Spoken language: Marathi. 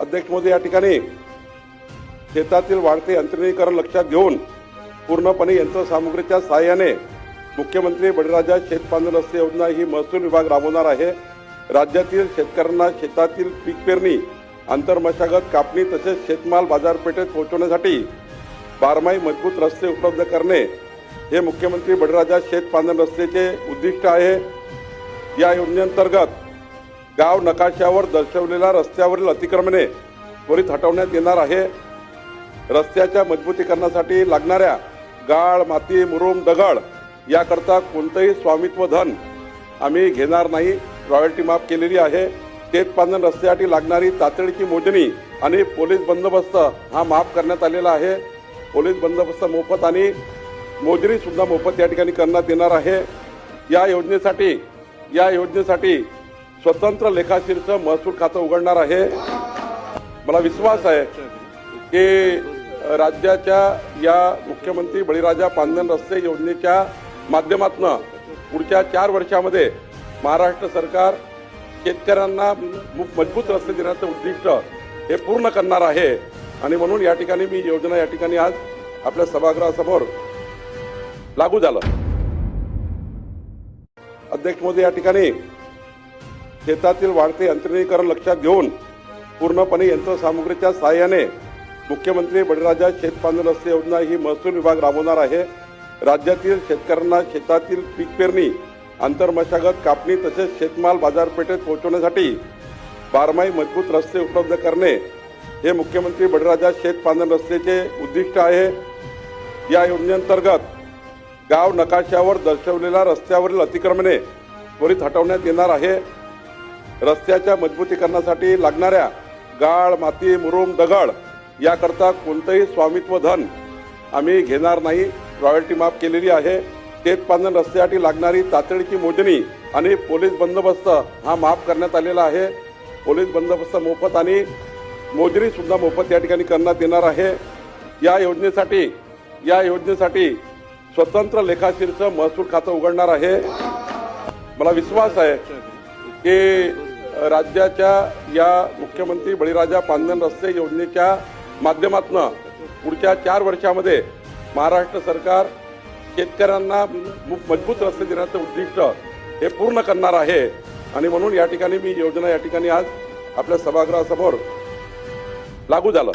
अध्यक्ष महोदय, या ठिकाणी शेतातील वाढते यांत्रिकीकरण लक्षात घेऊन पूर्णपणे यंत्रसामुग्रीच्या सहाय्याने मुख्यमंत्री बळीराजा शेतपांढर रस्ते योजना ही महसूल विभाग राबवणार आहे। राज्यातील शेतकऱ्यांना शेतातील पीक पेरणी, आंतरमशागत, कापणी तसेच शेतमाल बाजारपेठेत पोहोचवण्यासाठी बारमाही मजबूत रस्ते उपलब्ध करणे हे मुख्यमंत्री बळीराजा शेतपांढर रस्त्याचे उद्दिष्ट आहे। या योजनेअंतर्गत गाव नकाशावर दर्शवलेल्या रस्त्यावरील अतिक्रमणे त्वरित हटवण्यात येणार आहे। रस्त्याच्या मजबूतीकरणासाठी लागणाऱ्या गाळ, माती, मुरुम, दगड याकरता कोणतेही स्वामित्व धन आम्ही घेणार नाही। रॉयल्टी माफ केलेली आहे। शेतपांढर रस्त्यासाठी लागणारी तातडीची मोजणी आणि पोलीस बंदोबस्त हा माफ करण्यात आलेला आहे। पोलीस बंदोबस्त मोफत आणि मोजणी सुद्धा मोफत या ठिकाणी करण्यात येणार आहे। या योजनेसाठी स्वतंत्र लेखाशीर्ष महसूल खातं उघडणार आहे। मला विश्वास आहे की राज्याच्या या मुख्यमंत्री बळीराजा पांढर रस्ते योजनेच्या माध्यमातून पुढच्या 4 वर्षामध्ये महाराष्ट्र सरकार शेतकऱ्यांना मजबूत रस्ते देण्याचं उद्दिष्ट हे पूर्ण करणार आहे आणि म्हणून या ठिकाणी मी योजना या ठिकाणी आज आपल्या सभागृहासमोर लागू झालं। अध्यक्ष महोदय, या ठिकाणी शेतातील वाढते यांत्रिकीकरण लक्षात घेऊन पूर्णपणे यंत्रसामुग्रीच्या सहाय्याने मुख्यमंत्री बळीराजा शेतपांढर रस्ते योजना ही महसूल विभाग राबवणार आहे। राज्यातील शेतकऱ्यांना शेतातील पीक पेरणी, आंतरमशागत, कापणी तसेच शेतमाल बाजारपेठेत पोहोचवण्यासाठी बारमाही मजबूत रस्ते उपलब्ध करणे हे मुख्यमंत्री बळीराजा शेतपांढर रस्त्याचे उद्दिष्ट आहे। या योजनेअंतर्गत गाव नकाशावर दर्शवलेल्या रस्त्यावरील अतिक्रमणे त्वरित हटवण्यात येणार आहे। रस्त्याच्या मजबूतीकरणासाठी लागणाऱ्या गाळ, माती, मुरुम, दगड याकरता कोणतेही स्वामित्व धन आम्ही घेणार नाही। रॉयल्टी माफ केलेली आहे। शेतपांढर रस्त्यासाठी लागणारी तातडीची मोजणी आणि पोलीस बंदोबस्त हा माफ करण्यात आलेला आहे। पोलीस बंदोबस्त मोफत आणि मोजणी सुद्धा मोफत या ठिकाणी करण्यात येणार आहे। या योजनेसाठी स्वतंत्र लेखाशीर्ष महसूल खातं उघडणार आहे। मला विश्वास आहे की राज्याच्या या मुख्यमंत्री बळीराजा पांढर रस्ते योजनेच्या माध्यमातून पुढच्या 4 वर्षामध्ये महाराष्ट्र सरकार शेतकऱ्यांना मजबूत रस्ते देण्याचं उद्दिष्ट हे पूर्ण करणार आहे आणि म्हणून या ठिकाणी मी योजना या ठिकाणी आज आपल्या सभागृहासमोर लागू झालं।